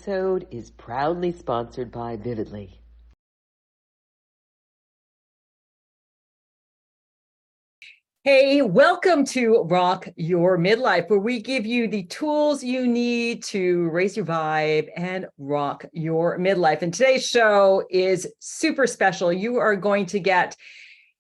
episode is proudly sponsored by Vividly. Hey, welcome to Rock Your Midlife, where we give you the tools you need to raise your vibe and rock your midlife. And today's show is super special. You are going to get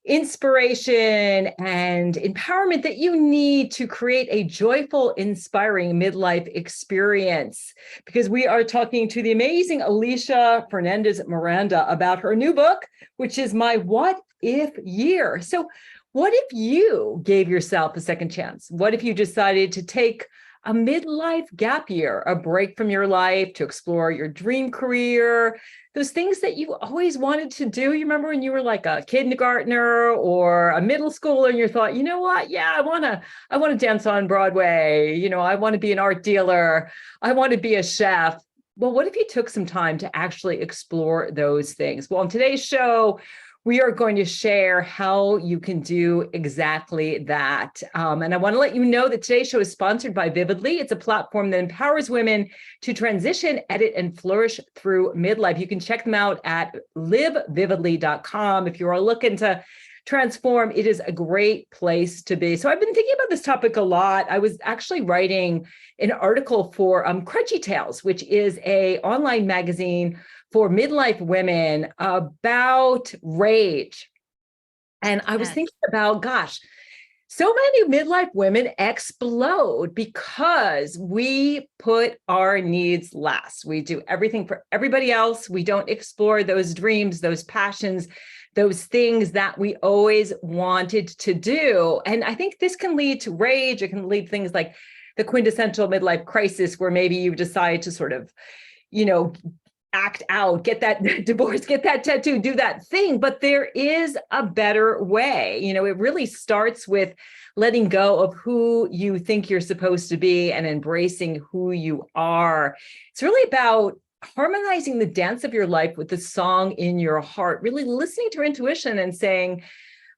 inspiration and empowerment that you need to create a joyful, inspiring midlife experience, because we are talking to the amazing Alisha Fernandez Miranda about her new book, which is My What If Year. So what if you gave yourself a second chance? What if you decided to take a midlife gap year, a break from your life to explore your dream career, those things that you always wanted to do? You remember when you were like a kindergartner or a middle schooler and you thought, you know what? Yeah, I want to dance on Broadway. You know, I want to be an art dealer. I want to be a chef. Well, what if you took some time to actually explore those things? Well, on today's show, we are going to share how you can do exactly that. And I want to let you know that today's show is sponsored by Vividly. It's a platform that empowers women to transition, edit, and flourish through midlife. You can check them out at livevividly.com. If you are looking to transform, it is a great place to be. So I've been thinking about this topic a lot. I was actually writing an article for Crunchy Tales, which is an online magazine for midlife women about rage. And I was thinking about, gosh, so many midlife women explode because we put our needs last. We do everything for everybody else. We don't explore those dreams, those passions, those things that we always wanted to do. And I think this can lead to rage. It can lead to things like the quintessential midlife crisis, where maybe you decide to sort of, act out, get that divorce, get that tattoo, do that thing. But there is a better way. It really starts with letting go of who you think you're supposed to be and embracing who you are. It's really about harmonizing the dance of your life with the song in your heart, really listening to your intuition and saying,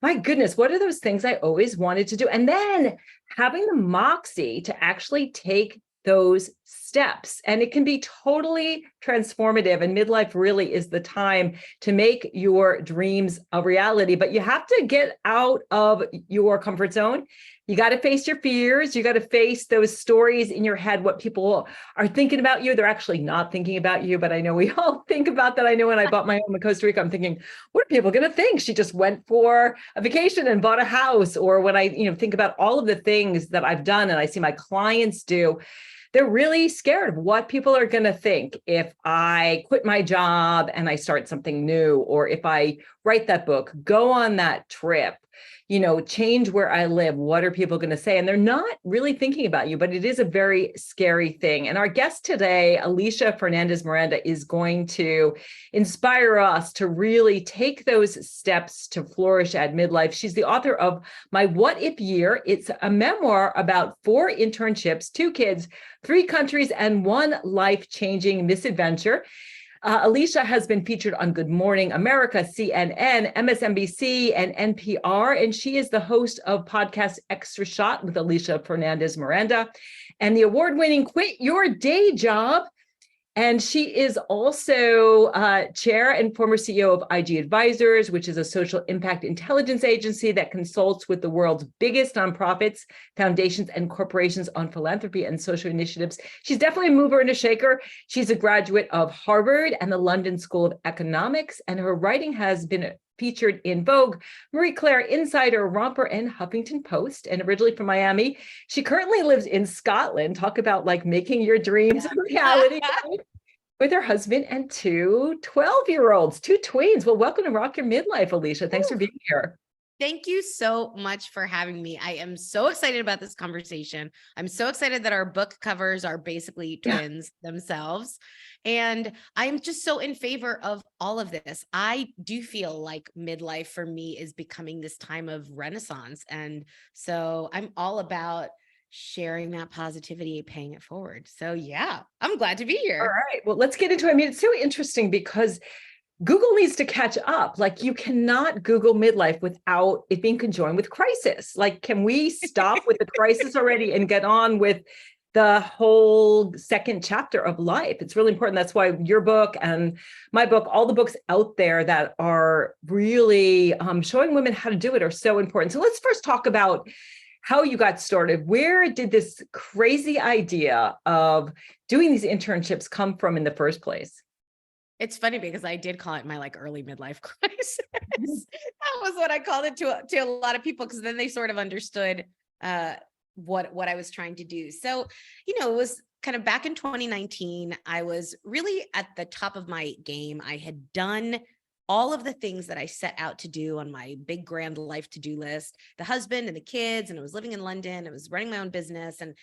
my goodness, what are those things I always wanted to do? And then having the moxie to actually take those steps. And it can be totally transformative. And midlife really is the time to make your dreams a reality. But you have to get out of your comfort zone. You got to face your fears. You got to face those stories in your head, what people are thinking about you. They're actually not thinking about you, but I know we all think about that. I know when I bought my home in Costa Rica, I'm thinking, what are people going to think? She just went for a vacation and bought a house. Or when I, think about all of the things that I've done and I see my clients do, they're really scared of what people are going to think if I quit my job and I start something new, or if I write that book, go on that trip, change where I live. What are people going to say? And they're not really thinking about you, but it is a very scary thing. And our guest today, Alisha Fernandez Miranda, is going to inspire us to really take those steps to flourish at midlife. She's the author of My What If Year. It's a memoir about 4 internships, 2 kids, 3 countries, and 1 life-changing misadventure. Alicia has been featured on Good Morning America, CNN, MSNBC, and NPR, and she is the host of podcast Extra Shot with Alisha Fernandez Miranda and the award-winning Quit Your Day Job. And she is also chair and former CEO of IG Advisors, which is a social impact intelligence agency that consults with the world's biggest nonprofits, foundations, and corporations on philanthropy and social initiatives. She's definitely a mover and a shaker. She's a graduate of Harvard and the London School of Economics, and her writing has been featured in Vogue, Marie Claire, Insider, Romper, and Huffington Post, and originally from Miami. She currently lives in Scotland. Talk about making your dreams a reality. With her husband and 2 12-year-olds, 2 tweens. Well, welcome to Rock Your Midlife, Alicia. Thanks for being here. Thank you so much for having me. I am so excited about this conversation. I'm so excited that our book covers are basically twins themselves. And I'm just so in favor of all of this. I do feel like midlife for me is becoming this time of renaissance. And so I'm all about sharing that positivity, paying it forward. So yeah, I'm glad to be here. All right. Well, let's get into it. I mean, it's so interesting because Google needs to catch up. You cannot Google midlife without it being conjoined with crisis. Can we stop with the crisis already and get on with the whole second chapter of life. It's really important. That's why your book and my book, all the books out there that are really showing women how to do it are so important. So let's first talk about how you got started. Where did this crazy idea of doing these internships come from in the first place? It's funny because I did call it my like early midlife crisis. That was what I called it to a lot of people, because then they sort of understood what I was trying to do. So, it was kind of back in 2019. I was really at the top of my game. I had done all of the things that I set out to do on my big grand life to-do list, the husband and the kids, and I was living in London. I was running my own business. And,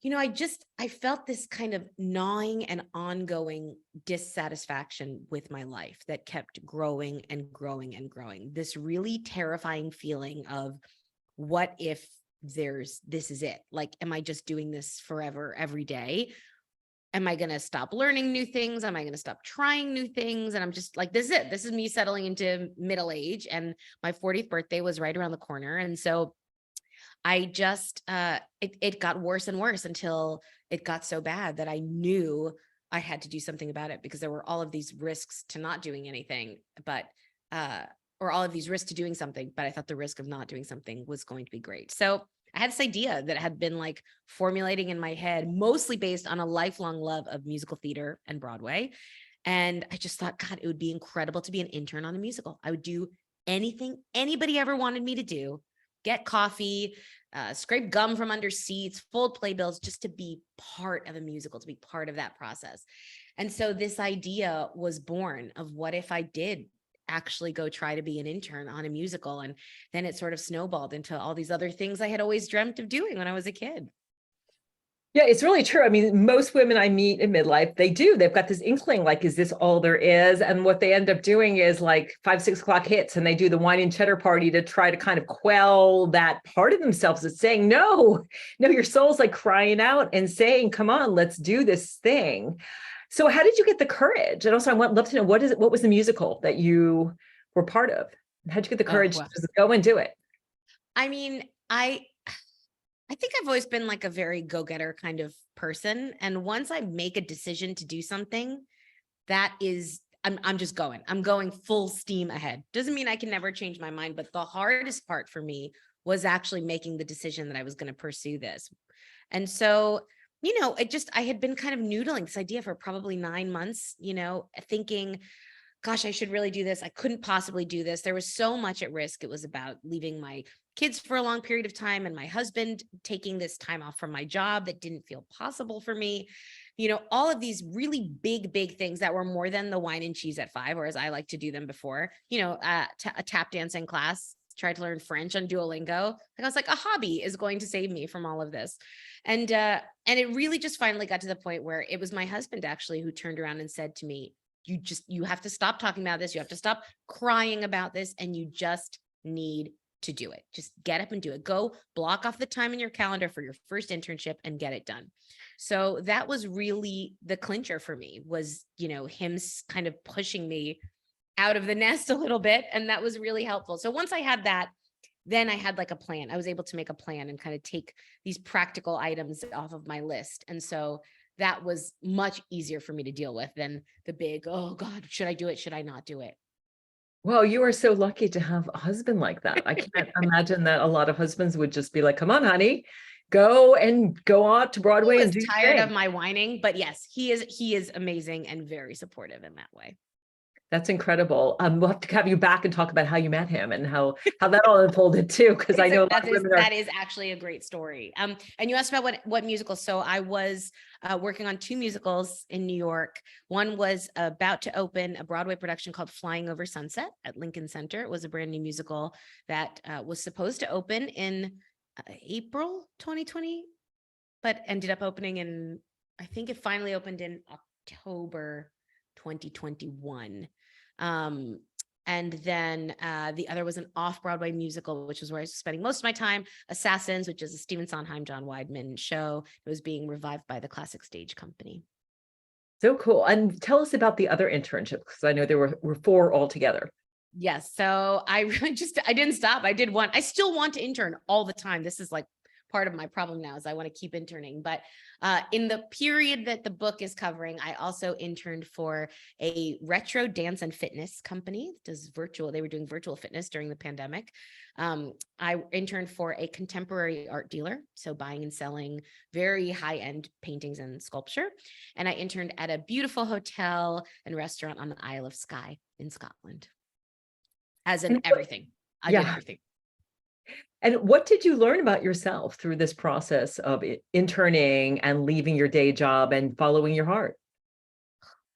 I felt this kind of gnawing and ongoing dissatisfaction with my life that kept growing and growing and growing. This really terrifying feeling of, what if this is it? Like, am I just doing this forever, every day? Am I going to stop learning new things? Am I going to stop trying new things? And I'm just like, this is it. This is me settling into middle age. And my 40th birthday was right around the corner. And so I just, it got worse and worse until it got so bad that I knew I had to do something about it, because there were all of these risks to not doing anything, or all of these risks to doing something, but I thought the risk of not doing something was going to be great. So I had this idea that had been like formulating in my head, mostly based on a lifelong love of musical theater and Broadway. And I just thought, God, it would be incredible to be an intern on a musical. I would do anything anybody ever wanted me to do: get coffee, scrape gum from under seats, fold playbills, just to be part of a musical, to be part of that process. And so this idea was born of, what if I did actually go try to be an intern on a musical? And then it sort of snowballed into all these other things I had always dreamt of doing when I was a kid. Yeah, it's really true. I mean, most women I meet in midlife, they've got this inkling, like, is this all there is? And what they end up doing is like 5-6 o'clock hits and they do the wine and cheddar party to try to kind of quell that part of themselves that's saying, no, your soul's like crying out and saying, come on, let's do this thing. So how did you get the courage? And also, love to know, what was the musical that you were part of? How'd you get the courage to just go and do it? I mean, I think I've always been like a very go-getter kind of person. And once I make a decision to do something, I'm just going. I'm going full steam ahead. Doesn't mean I can never change my mind, but the hardest part for me was actually making the decision that I was going to pursue this. And so, I had been kind of noodling this idea for probably 9 months, thinking, gosh, I should really do this. I couldn't possibly do this. There was so much at risk. It was about leaving my kids for a long period of time, and my husband taking this time off from my job that didn't feel possible for me. All of these really big things that were more than the wine and cheese at 5, or as I like to do them before, a tap dancing class, tried to learn French on Duolingo. Like, I was like, a hobby is going to save me from all of this. And it really just finally got to the point where it was my husband actually who turned around and said to me, you have to stop talking about this. You have to stop crying about this. And you just need to do it. Just get up and do it. Go block off the time in your calendar for your first internship and get it done. So that was really the clincher for me, was, him kind of pushing me out of the nest a little bit. And that was really helpful. So once I had that, then I had like a plan. I was able to make a plan and kind of take these practical items off of my list. And so that was much easier for me to deal with than the big, oh God, should I do it? Should I not do it? Well, you are so lucky to have a husband like that. I can't imagine that a lot of husbands would just be like, come on, honey, go out to Broadway and do tired of my whining. But yes, he is amazing and very supportive in that way. That's incredible. We'll have to have you back and talk about how you met him and how that all unfolded too, because I know that is actually a great story. And you asked about what musicals. So I was working on 2 musicals in New York. One was about to open, a Broadway production called Flying Over Sunset at Lincoln Center. It was a brand new musical that was supposed to open in April 2020, but ended up opening in, I think it finally opened in October 2021. And then the other was an off-Broadway musical, which was where I was spending most of my time, Assassins, which is a Stephen Sondheim, John Weidman show. It was being revived by the Classic Stage Company. So cool. And tell us about the other internships, because I know there were 4 altogether. Yes. So I didn't stop. I did one. I still want to intern all the time. This is like part of my problem now is I want to keep interning. But in the period that the book is covering, I also interned for a retro dance and fitness company that does virtual. They were doing virtual fitness during the pandemic. I interned for a contemporary art dealer, so buying and selling very high-end paintings and sculpture. And I interned at a beautiful hotel and restaurant on the Isle of Skye in Scotland. As in everything. I did everything. And what did you learn about yourself through this process of interning and leaving your day job and following your heart?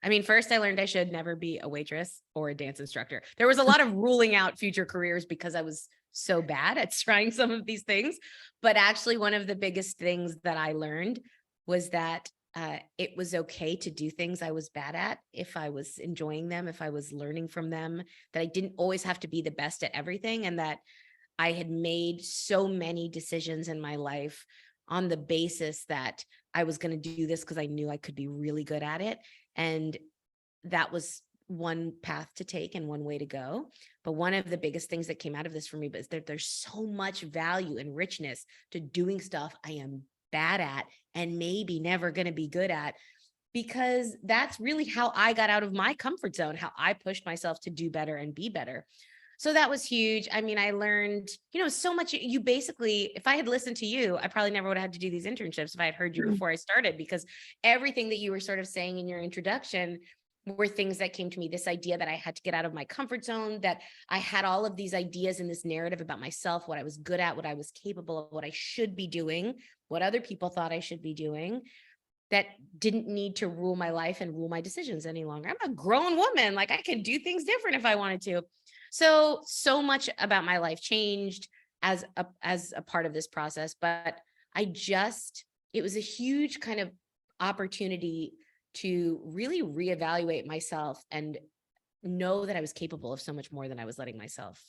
I mean, first I learned I should never be a waitress or a dance instructor. There was a lot of ruling out future careers because I was so bad at trying some of these things. But actually, one of the biggest things that I learned was that it was okay to do things I was bad at if I was enjoying them, if I was learning from them, that I didn't always have to be the best at everything, and that I had made so many decisions in my life on the basis that I was going to do this because I knew I could be really good at it. And that was one path to take and one way to go. But one of the biggest things that came out of this for me is that there's so much value and richness to doing stuff I am bad at and maybe never going to be good at, because that's really how I got out of my comfort zone, how I pushed myself to do better and be better. So that was huge. I mean, I learned, so much. You basically, if I had listened to you, I probably never would have had to do these internships if I had heard you before I started, because everything that you were sort of saying in your introduction were things that came to me. This idea that I had to get out of my comfort zone, that I had all of these ideas in this narrative about myself, what I was good at, what I was capable of, what I should be doing, what other people thought I should be doing, that didn't need to rule my life and rule my decisions any longer. I'm a grown woman. Like, I can do things different if I wanted to. So much about my life changed as a part of this process, but it was a huge kind of opportunity to really reevaluate myself and know that I was capable of so much more than I was letting myself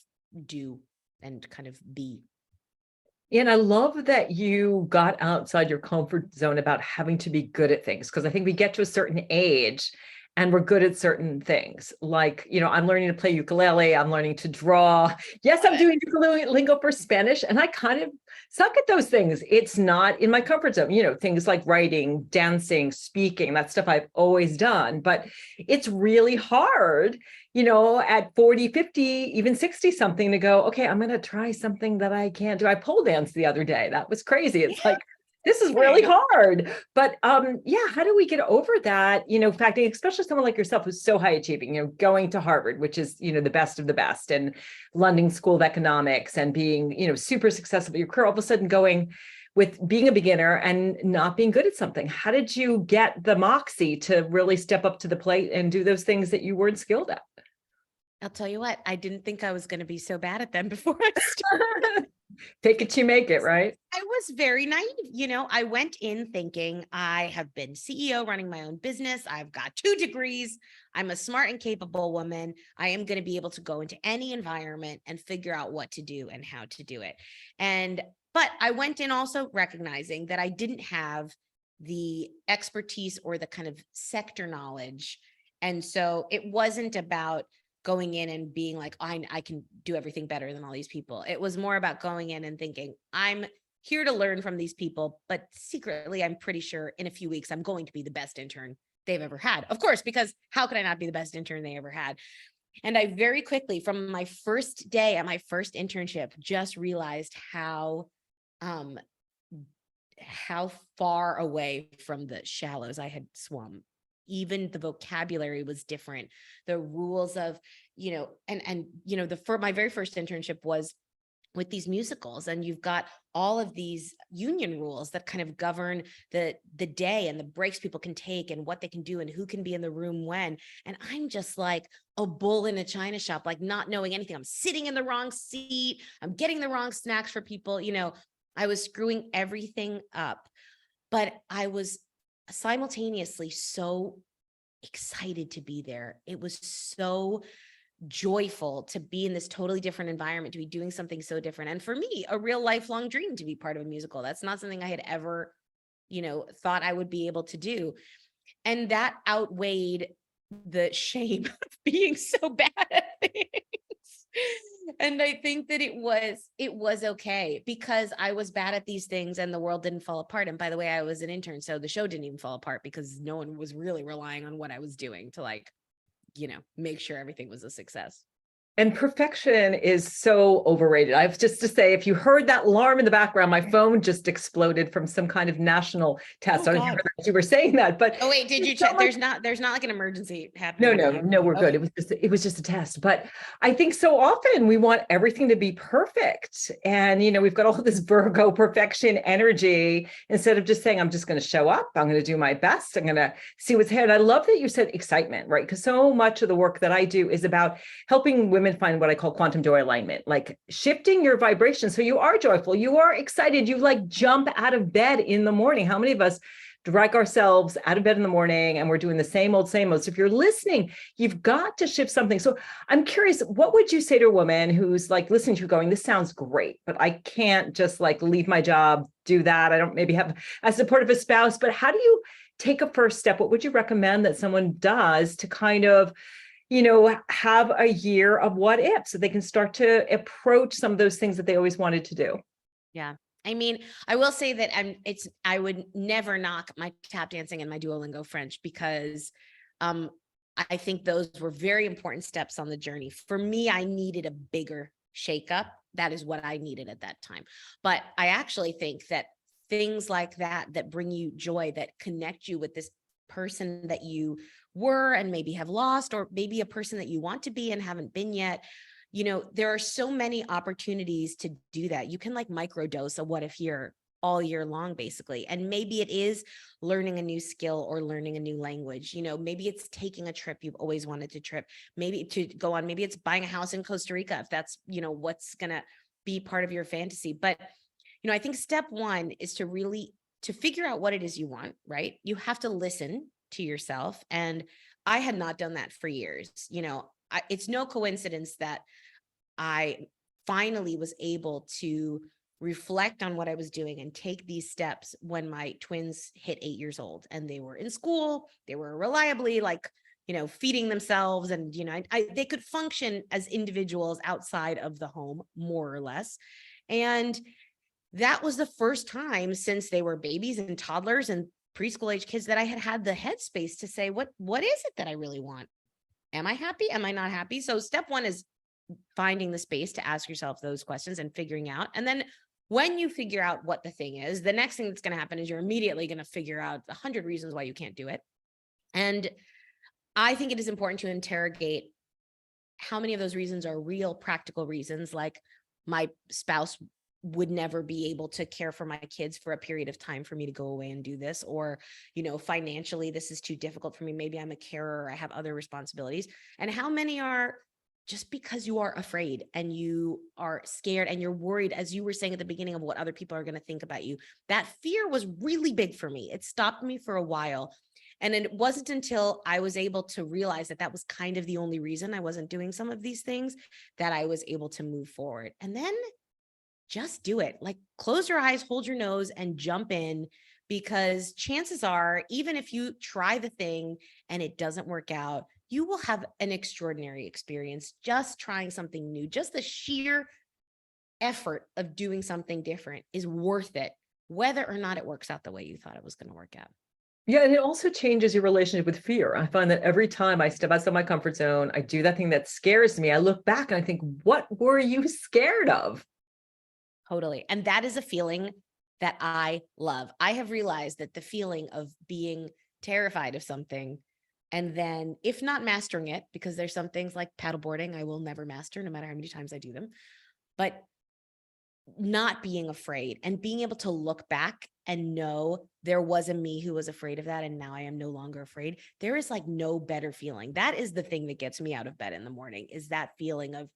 do and kind of be. And I love that you got outside your comfort zone about having to be good at things, because I think we get to a certain age and we're good at certain things. Like, I'm learning to play ukulele. I'm learning to draw. Yes, I'm doing Duolingo for Spanish, and I kind of suck at those things. It's not in my comfort zone. Things like writing, dancing, speaking, that stuff I've always done. But it's really hard, at 40, 50, even 60 something to go, okay, I'm going to try something that I can't do. I pole danced the other day. That was crazy. It's like, this is really hard. But how do we get over that? Fact, especially someone like yourself who's so high achieving, going to Harvard, which is, the best of the best, and London School of Economics, and being, super successful in your career, all of a sudden going with being a beginner and not being good at something. How did you get the moxie to really step up to the plate and do those things that you weren't skilled at? I'll tell you what, I didn't think I was going to be so bad at them before I started. Take it, you make it, right? I was very naive. I went in thinking I have been CEO running my own business. I've got 2 degrees. I'm a smart and capable woman. I am going to be able to go into any environment and figure out what to do and how to do it. But I went in also recognizing that I didn't have the expertise or the kind of sector knowledge. And so it wasn't about going in and being like, I can do everything better than all these people. It was more about going in and thinking, I'm here to learn from these people, but secretly, I'm pretty sure in a few weeks, I'm going to be the best intern they've ever had. Of course, because how could I not be the best intern they ever had? And I very quickly, from my first day at my first internship, just realized how far away from the shallows I had swum. Even the vocabulary was different. The rules of, my very first internship was with these musicals, and you've got all of these union rules that kind of govern the day and the breaks people can take and what they can do and who can be in the room when. And I'm just like a bull in a china shop, like not knowing anything. I'm sitting in the wrong seat. I'm getting the wrong snacks for people. I was screwing everything up, but I was simultaneously so excited to be there. It was so joyful to be in this totally different environment, to be doing something so different. And for me, a real lifelong dream to be part of a musical. That's not something I had ever, thought I would be able to do. And that outweighed the shame of being so bad at things. And I think that it was okay because I was bad at these things and the world didn't fall apart. And by the way, I was an intern, so the show didn't even fall apart because no one was really relying on what I was doing to like, make sure everything was a success. And perfection is so overrated. I have just to say, if you heard that alarm in the background, my phone just exploded from some kind of national test. Oh, I don't know if you were saying that, but oh wait, did you check? There's not like an emergency happening. No, we're good. Okay. It was just a test. But I think so often we want everything to be perfect. And, we've got all this Virgo perfection energy instead of just saying, I'm just going to show up. I'm going to do my best. I'm going to see what's ahead. I love that you said excitement, right? Because so much of the work that I do is about helping women find what I call quantum joy alignment, like shifting your vibration. So you are joyful, you are excited, you like jump out of bed in the morning. How many of us drag ourselves out of bed in the morning and we're doing the same old. So if you're listening, you've got to shift something. So I'm curious, what would you say to a woman who's like listening to you going, this sounds great, but I can't just like leave my job, do that. I don't maybe have a supportive a spouse, but how do you take a first step? What would you recommend that someone does to kind of, have a year of what if, so they can start to approach some of those things that they always wanted to do? Yeah. I mean, I will say that I would never knock my tap dancing and my Duolingo French because I think those were very important steps on the journey. For me, I needed a bigger shakeup. That is what I needed at that time. But I actually think that things like that bring you joy, that connect you with this person that you were and maybe have lost, or maybe a person that you want to be and haven't been yet. There are so many opportunities to do that. You can like microdose a what if year all year long, basically. And maybe it is learning a new skill or learning a new language. Maybe it's taking a trip you've always wanted to trip, maybe to go on. Maybe it's buying a house in Costa Rica, if that's, what's going to be part of your fantasy. But, I think step one is to figure out what it is you want, right? You have to listen to yourself. And I had not done that for years. It's no coincidence that I finally was able to reflect on what I was doing and take these steps when my twins hit 8 years old and they were in school. They were reliably feeding themselves and, they could function as individuals outside of the home, more or less. And that was the first time since they were babies and toddlers and preschool age kids that I had the headspace to say, what is it that I really want? Am I happy? Am I not happy? So step one is finding the space to ask yourself those questions and figuring out. And then when you figure out what the thing is, the next thing that's going to happen is you're immediately going to figure out 100 reasons why you can't do it. And I think it is important to interrogate how many of those reasons are real practical reasons, like my spouse would never be able to care for my kids for a period of time for me to go away and do this, or, financially, this is too difficult for me. Maybe I'm a carer, or I have other responsibilities. And how many are just because you are afraid and you are scared and you're worried, as you were saying at the beginning, of what other people are going to think about you. That fear was really big for me. It stopped me for a while. And it wasn't until I was able to realize that was kind of the only reason I wasn't doing some of these things that I was able to move forward. And then just do it. Like, close your eyes, hold your nose, and jump in, because chances are, even if you try the thing and it doesn't work out, you will have an extraordinary experience just trying something new. Just the sheer effort of doing something different is worth it, whether or not it works out the way you thought it was going to work out. Yeah, and it also changes your relationship with fear. I find that every time I step outside my comfort zone, I do that thing that scares me, I look back and I think, what were you scared of? Totally. And that is a feeling that I love. I have realized that the feeling of being terrified of something, and then if not mastering it, because there's some things like paddleboarding I will never master, no matter how many times I do them, but not being afraid and being able to look back and know there was a me who was afraid of that, and now I am no longer afraid. There is like no better feeling. That is the thing that gets me out of bed in the morning, is that feeling of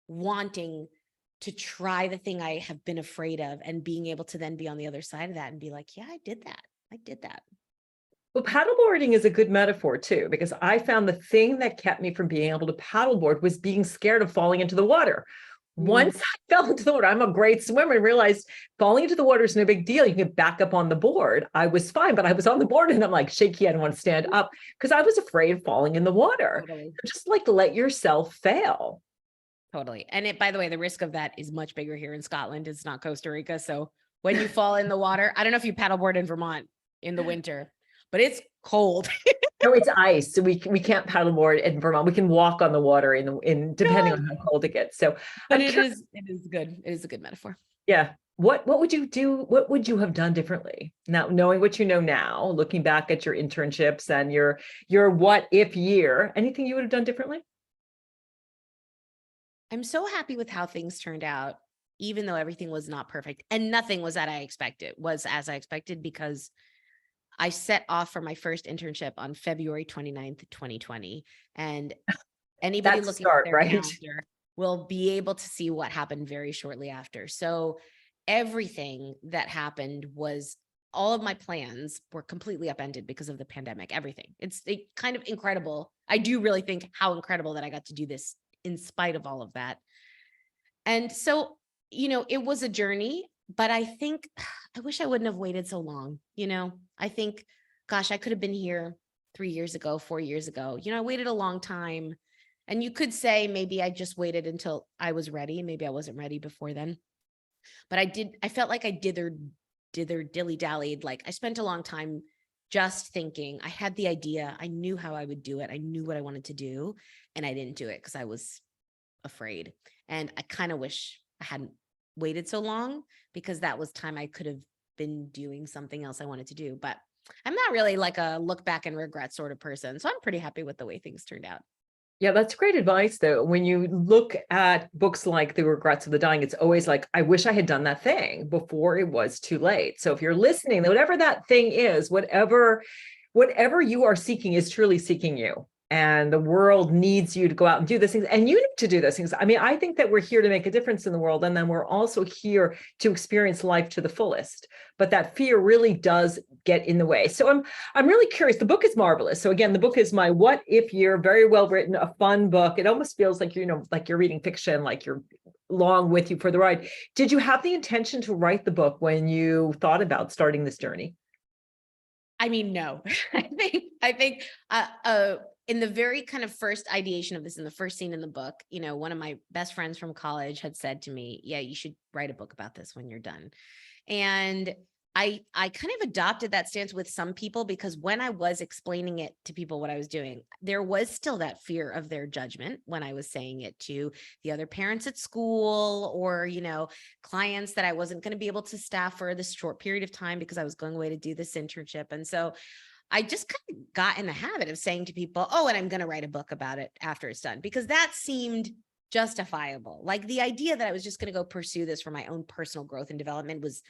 wanting to try the thing I have been afraid of, and being able to then be on the other side of that and be like, yeah, I did that. I did that. Well, paddleboarding is a good metaphor too, because I found the thing that kept me from being able to paddleboard was being scared of falling into the water. Once I fell into the water, I'm a great swimmer, and realized falling into the water is no big deal. You can get back up on the board. I was fine, but I was on the board and I'm like shaky. I don't want to stand up because I was afraid of falling in the water. Totally. Just like let yourself fail. Totally. And it, by the way, the risk of that is much bigger here in Scotland. It's not Costa Rica. So when you fall in the water, I don't know if you paddleboard in Vermont in the winter, but it's cold. No, it's ice. So we can't paddleboard in Vermont. We can walk on the water in depending on how cold it gets. So But I'm curious, it is good. It is a good metaphor. yeah. What would you do? What would you have done differently now, knowing what you know now, looking back at your internships and your what if year? Anything you would have done differently? I'm so happy with how things turned out, even though everything was not perfect and nothing was as I expected, because I set off for my first internship on February 29th, 2020. And anybody That's a looking at start, their right? calendar will be able to see what happened very shortly after. So everything that happened was, all of my plans were completely upended because of the pandemic. Everything. It's kind of incredible. I do really think how incredible that I got to do this in spite of all of that. And so, it was a journey, but I think I wish I wouldn't have waited so long. I think, gosh, I could have been here 3 years ago, 4 years ago. I waited a long time. And you could say maybe I just waited until I was ready. Maybe I wasn't ready before then. But I felt like I dither dilly-dallied. Like I spent a long time just thinking. I had the idea. I knew how I would do it. I knew what I wanted to do. And I didn't do it because I was afraid. And I kind of wish I hadn't waited so long, because that was time I could have been doing something else I wanted to do. But I'm not really like a look back and regret sort of person. So I'm pretty happy with the way things turned out. Yeah, that's great advice, though. When you look at books like The Regrets of the Dying, it's always like, I wish I had done that thing before it was too late. So if you're listening, whatever that thing is, whatever you are seeking is truly seeking you. And the world needs you to go out and do those things. And you need to do those things. I mean, I think that we're here to make a difference in the world. And then we're also here to experience life to the fullest. But that fear really does get in the way. So I'm really curious. The book is marvelous. So again, the book is my what if year, very well written, a fun book. It almost feels like, like you're reading fiction, like you're along with you for the ride. Did you have the intention to write the book when you thought about starting this journey? I mean, no, I think, in the very kind of first ideation of this, in the first scene in the book, one of my best friends from college had said to me, yeah, you should write a book about this when you're done. And I kind of adopted that stance with some people, because when I was explaining it to people what I was doing, there was still that fear of their judgment when I was saying it to the other parents at school, or, clients that I wasn't going to be able to staff for this short period of time because I was going away to do this internship. And so I just kind of got in the habit of saying to people, oh, and I'm going to write a book about it after it's done, because that seemed justifiable. Like the idea that I was just going to go pursue this for my own personal growth and development was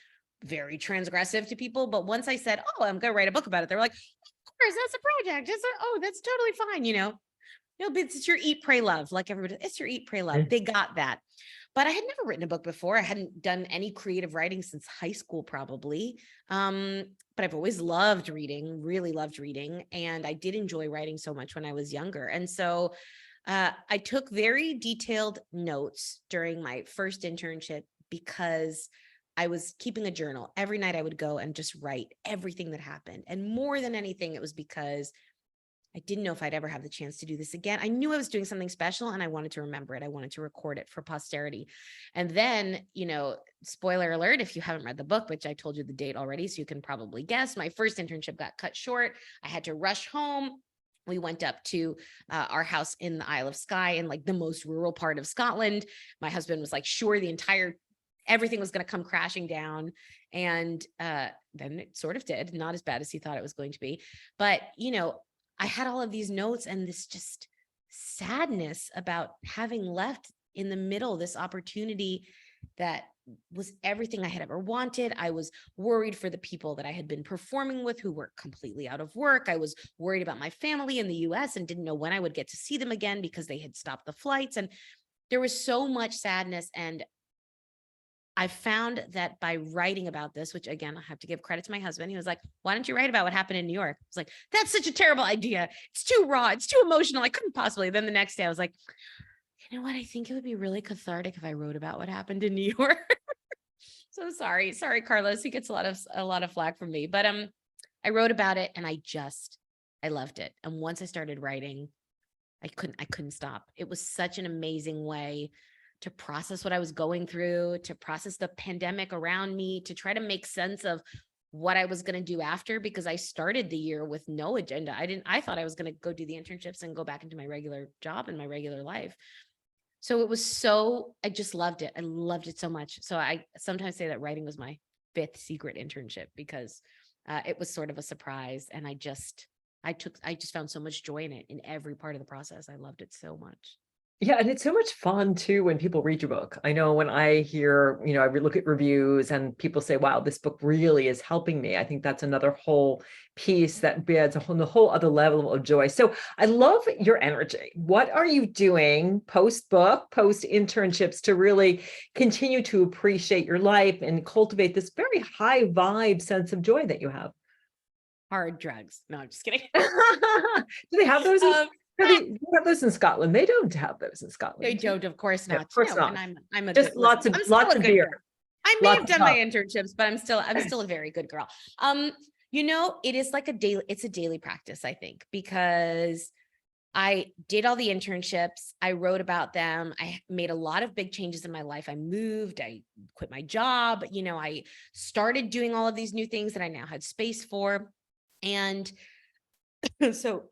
very transgressive to people. But once I said, oh, I'm going to write a book about it, they were like, of course, that's a project. That's totally fine. It's your eat, pray, love. Like everybody, it's your eat, pray, love. They got that. But I had never written a book before. I hadn't done any creative writing since high school, probably. But I've always loved reading, really loved reading. And I did enjoy writing so much when I was younger. And so I took very detailed notes during my first internship, because I was keeping a journal. Every night I would go and just write everything that happened. And more than anything, it was because I didn't know if I'd ever have the chance to do this again. I knew I was doing something special and I wanted to remember it. I wanted to record it for posterity. And then, spoiler alert, if you haven't read the book, which I told you the date already, so you can probably guess, my first internship got cut short. I had to rush home. We went up to our house in the Isle of Skye, in like the most rural part of Scotland. My husband was like, sure, everything was going to come crashing down. And then it sort of did, not as bad as he thought it was going to be. But, I had all of these notes and this just sadness about having left in the middle this opportunity that was everything I had ever wanted. I was worried for the people that I had been performing with who were completely out of work. I was worried about my family in the US and didn't know when I would get to see them again because they had stopped the flights. And there was so much sadness. And I found that by writing about this, which again, I have to give credit to my husband. He was like, why don't you write about what happened in New York? I was like, that's such a terrible idea. It's too raw. It's too emotional. I couldn't possibly. Then the next day I was like, you know what? I think it would be really cathartic if I wrote about what happened in New York. So sorry, Carlos. He gets a lot of flack from me, but I wrote about it and I loved it. And once I started writing, I couldn't stop. It was such an amazing way to process what I was going through, to process the pandemic around me, to try to make sense of what I was going to do after, because I started the year with no agenda. I thought I was going to go do the internships and go back into my regular job and my regular life. So I just loved it. I loved it so much. So I sometimes say that writing was my 5th secret internship, because it was sort of a surprise. And I just found so much joy in it, in every part of the process. I loved it so much. Yeah, and it's so much fun too when people read your book. I know when I hear, I look at reviews and people say, wow, this book really is helping me. I think that's another whole piece that adds a whole other level of joy. So I love your energy. What are you doing post-book, post-internships to really continue to appreciate your life and cultivate this very high vibe sense of joy that you have? Hard drugs. No, I'm just kidding. Do they have those? They have those in Scotland. They don't have those in Scotland. They don't, of course not. Yeah, of course not. And I'm a just good, lots of beer. Girl. I may have done my internships, but I'm still a very good girl. It is like it's a daily practice, I think, because I did all the internships. I wrote about them. I made a lot of big changes in my life. I moved, I quit my job. I started doing all of these new things that I now had space for. And so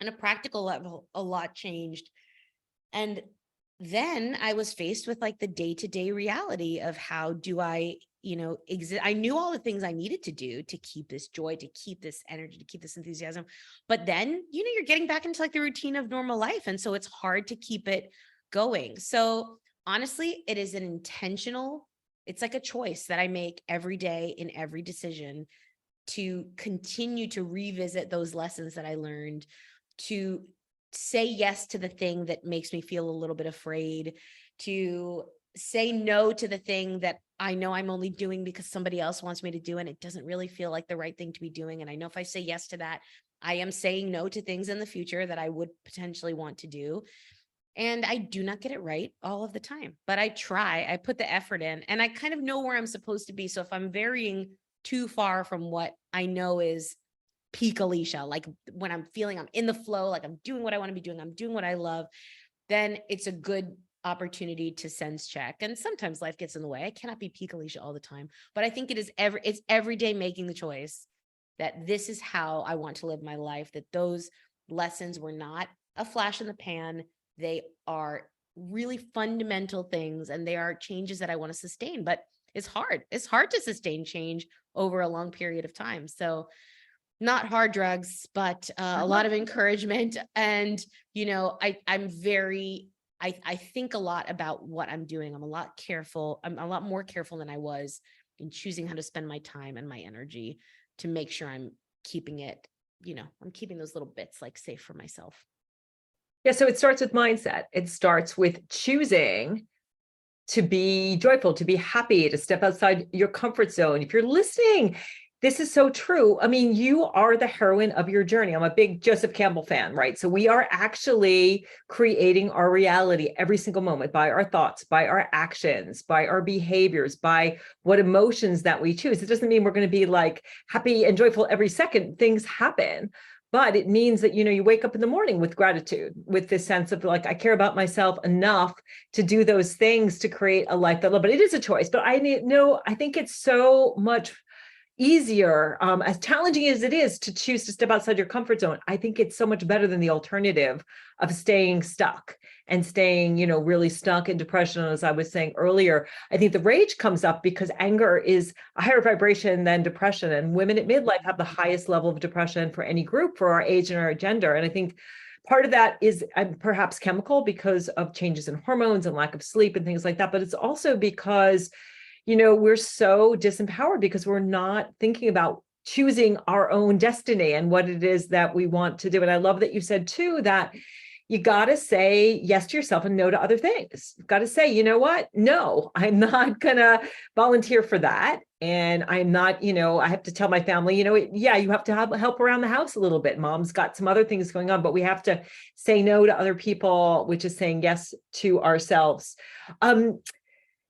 on a practical level, a lot changed. And then I was faced with like the day-to-day reality of how do I, exist. I knew all the things I needed to do to keep this joy, to keep this energy, to keep this enthusiasm. But then, you're getting back into like the routine of normal life. And so it's hard to keep it going. So honestly, it is it's like a choice that I make every day in every decision to continue to revisit those lessons that I learned, to say yes to the thing that makes me feel a little bit afraid, to say no to the thing that I know I'm only doing because somebody else wants me to do, and it doesn't really feel like the right thing to be doing. And I know if I say yes to that, I am saying no to things in the future that I would potentially want to do. And I do not get it right all of the time, but I try, I put the effort in, and I kind of know where I'm supposed to be. So if I'm varying too far from what I know is peak Alicia, like when I'm feeling I'm in the flow, like I'm doing what I want to be doing, I'm doing what I love, then it's a good opportunity to sense check. And sometimes life gets in the way. I cannot be peak Alicia all the time, but I think it's every day making the choice that this is how I want to live my life, that those lessons were not a flash in the pan. They are really fundamental things, and they are changes that I want to sustain, but it's hard. It's hard to sustain change over a long period of time. So not hard drugs, but a lot of encouragement. And, I think a lot about what I'm doing. I'm a lot more careful than I was in choosing how to spend my time and my energy to make sure I'm keeping it, I'm keeping those little bits like safe for myself. Yeah. So it starts with mindset. It starts with choosing to be joyful, to be happy, to step outside your comfort zone. If you're listening, this is so true. I mean, you are the heroine of your journey. I'm a big Joseph Campbell fan, right? So we are actually creating our reality every single moment by our thoughts, by our actions, by our behaviors, by what emotions that we choose. It doesn't mean we're going to be like happy and joyful every second. Things happen. But it means that, you wake up in the morning with gratitude, with this sense of like, I care about myself enough to do those things to create a life that I love. But it is a choice. But I think it's so much easier, as challenging as it is to choose to step outside your comfort zone. I think it's so much better than the alternative of staying stuck and staying, really stuck in depression. As I was saying earlier, I think the rage comes up because anger is a higher vibration than depression. And women at midlife have the highest level of depression for any group for our age and our gender. And I think part of that is perhaps chemical because of changes in hormones and lack of sleep and things like that. But it's also because we're so disempowered because we're not thinking about choosing our own destiny and what it is that we want to do. And I love that you said too, that you got to say yes to yourself and no to other things. You've got to say, you know what? No, I'm not going to volunteer for that. And I'm not, I have to tell my family, yeah, you have to have help around the house a little bit. Mom's got some other things going on, but we have to say no to other people, which is saying yes to ourselves.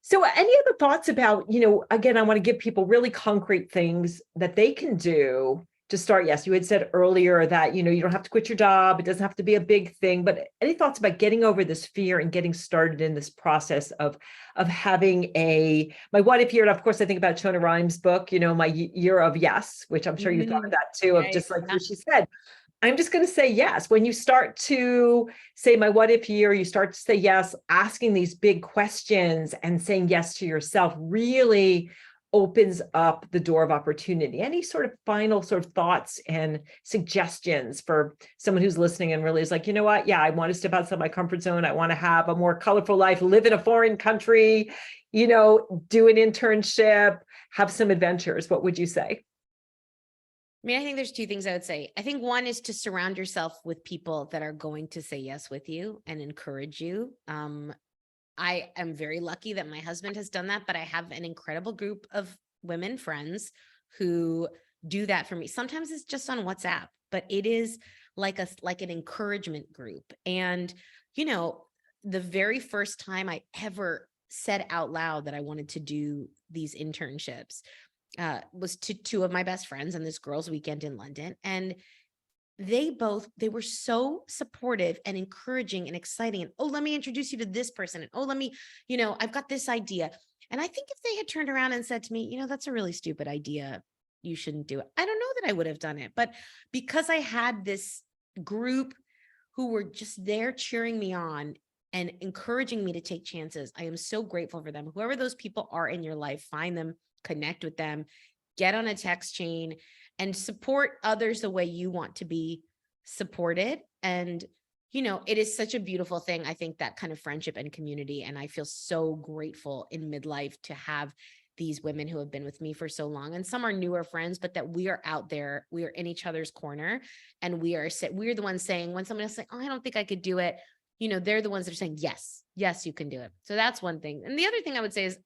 So any other thoughts about, again, I want to give people really concrete things that they can do to start? Yes, you had said earlier that, you don't have to quit your job. It doesn't have to be a big thing, but any thoughts about getting over this fear and getting started in this process of having my what if year? And of course, I think about Shona Rhimes' book, my year of yes, which I'm sure you thought of that too, of just like what she said. I'm just going to say yes. When you start to say my what if year, you start to say yes, asking these big questions and saying yes to yourself really opens up the door of opportunity. Any sort of final sort of thoughts and suggestions for someone who's listening and really is like, you know what? Yeah, I want to step outside my comfort zone. I want to have a more colorful life, live in a foreign country, do an internship, have some adventures. What would you say? I mean, I think there's two things I would say. I think one is to surround yourself with people that are going to say yes with you and encourage you. I am very lucky that my husband has done that, but I have an incredible group of women friends who do that for me. Sometimes it's just on WhatsApp, but it is like an encouragement group. And, the very first time I ever said out loud that I wanted to do these internships, was to two of my best friends on this girls' weekend in London. And they were so supportive and encouraging and exciting. And, oh, let me introduce you to this person. And, oh, let me, I've got this idea. And I think if they had turned around and said to me, that's a really stupid idea, you shouldn't do it, I don't know that I would have done it. But because I had this group who were just there cheering me on and encouraging me to take chances, I am so grateful for them. Whoever those people are in your life, find them, connect with them, get on a text chain, and support others the way you want to be supported. And, it is such a beautiful thing. I think that kind of friendship and community. And I feel so grateful in midlife to have these women who have been with me for so long. And some are newer friends, but that we are out there, we are in each other's corner, and we're the ones saying, when someone else is saying, oh, I don't think I could do it, they're the ones that are saying, yes, you can do it. So that's one thing. And the other thing I would say is,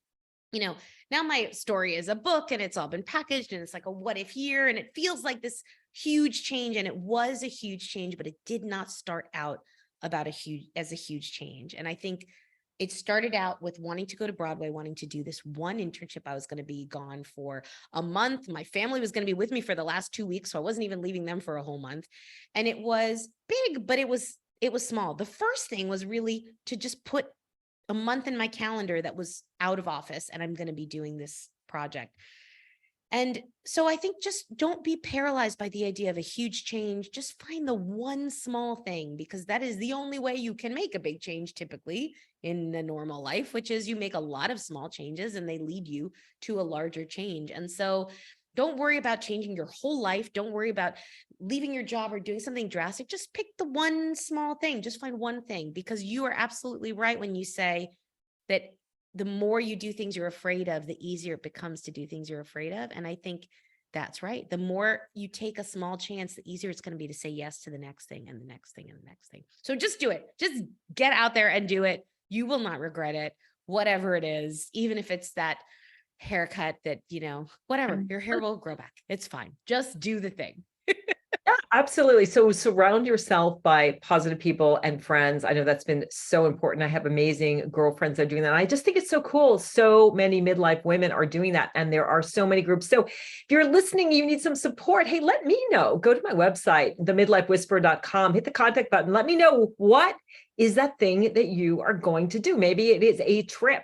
now my story is a book and it's all been packaged and it's like a what if year, and it feels like this huge change. And it was a huge change, but it did not start out as a huge change. And I think it started out with wanting to go to Broadway, wanting to do this one internship. I was going to be gone for a month. My family was going to be with me for the last 2 weeks, so I wasn't even leaving them for a whole month. And it was big, but it was small. The first thing was really to just put a month in my calendar that was out of office, and I'm going to be doing this project. And so I think just don't be paralyzed by the idea of a huge change. Just find the one small thing, because that is the only way you can make a big change typically in a normal life, which is you make a lot of small changes and they lead you to a larger change. And so don't worry about changing your whole life. Don't worry about leaving your job or doing something drastic. Just pick the one small thing. Just find one thing, because you are absolutely right when you say that the more you do things you're afraid of, the easier it becomes to do things you're afraid of. And I think that's right. The more you take a small chance, the easier it's going to be to say yes to the next thing and the next thing and the next thing. So just do it. Just get out there and do it. You will not regret it, whatever it is, even if it's that haircut that, whatever, your hair will grow back. It's fine. Just do the thing. Yeah, absolutely. So surround yourself by positive people and friends. I know that's been so important. I have amazing girlfriends that are doing that. I just think it's so cool. So many midlife women are doing that, and there are so many groups. So if you're listening, you need some support, hey, let me know. Go to my website, themidlifewhisperer.com, hit the contact button. Let me know, what is that thing that you are going to do? Maybe it is a trip.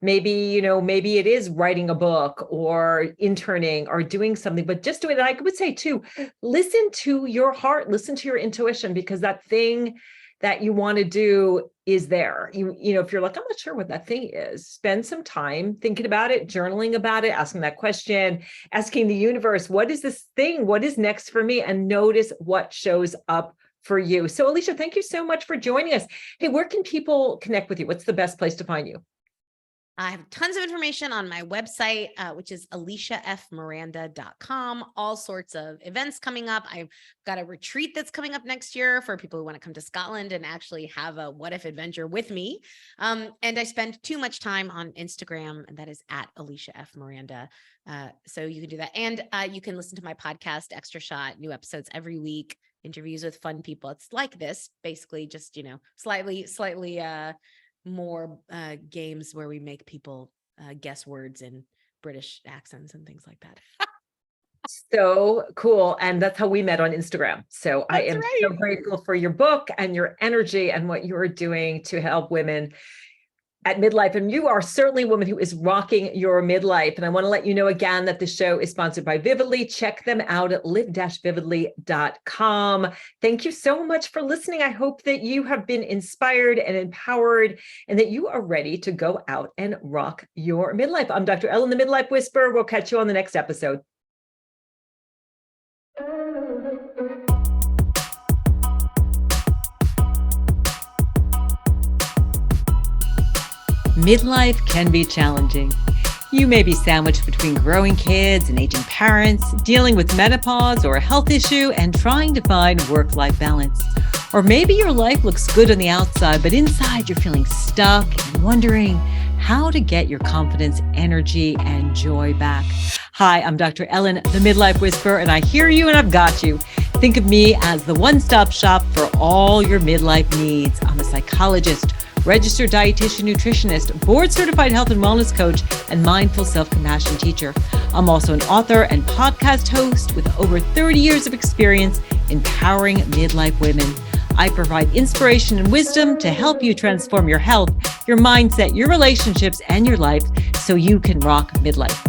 Maybe, maybe it is writing a book or interning or doing something, but just do it. And I would say too, listen to your heart, listen to your intuition, because that thing that you want to do is there. If you're like, I'm not sure what that thing is, spend some time thinking about it, journaling about it, asking that question, asking the universe, what is this thing? What is next for me? And notice what shows up for you. So Alicia, thank you so much for joining us. Hey, where can people connect with you? What's the best place to find you? I have tons of information on my website, which is aliciafmiranda.com. All sorts of events coming up. I've got a retreat that's coming up next year for people who want to come to Scotland and actually have a what if adventure with me. And I spend too much time on Instagram, and that is at Alisha F. Miranda. So you can do that. And you can listen to my podcast, Extra Shot, new episodes every week, interviews with fun people. It's like this, basically, just, slightly more games where we make people guess words in British accents and things like that. So cool. And that's how we met on Instagram. So I That's am right. so grateful for your book and your energy and what you're doing to help women at midlife. And you are certainly a woman who is rocking your midlife. And I want to let you know again that the show is sponsored by Vividly. Check them out at live-vividly.com. Thank you so much for listening. I hope that you have been inspired and empowered and that you are ready to go out and rock your midlife. I'm Dr. Ellen, the Midlife Whisperer. We'll catch you on the next episode. Midlife can be challenging. You may be sandwiched between growing kids and aging parents, dealing with menopause or a health issue, and trying to find work-life balance. Or maybe your life looks good on the outside, but inside you're feeling stuck and wondering how to get your confidence, energy, and joy back. Hi, I'm Dr. Ellen, the Midlife Whisperer, and I hear you and I've got you. Think of me as the one-stop shop for all your midlife needs. I'm a psychologist, registered dietitian, nutritionist, board-certified health and wellness coach, and mindful self-compassion teacher. I'm also an author and podcast host with over 30 years of experience empowering midlife women. I provide inspiration and wisdom to help you transform your health, your mindset, your relationships, and your life so you can rock midlife.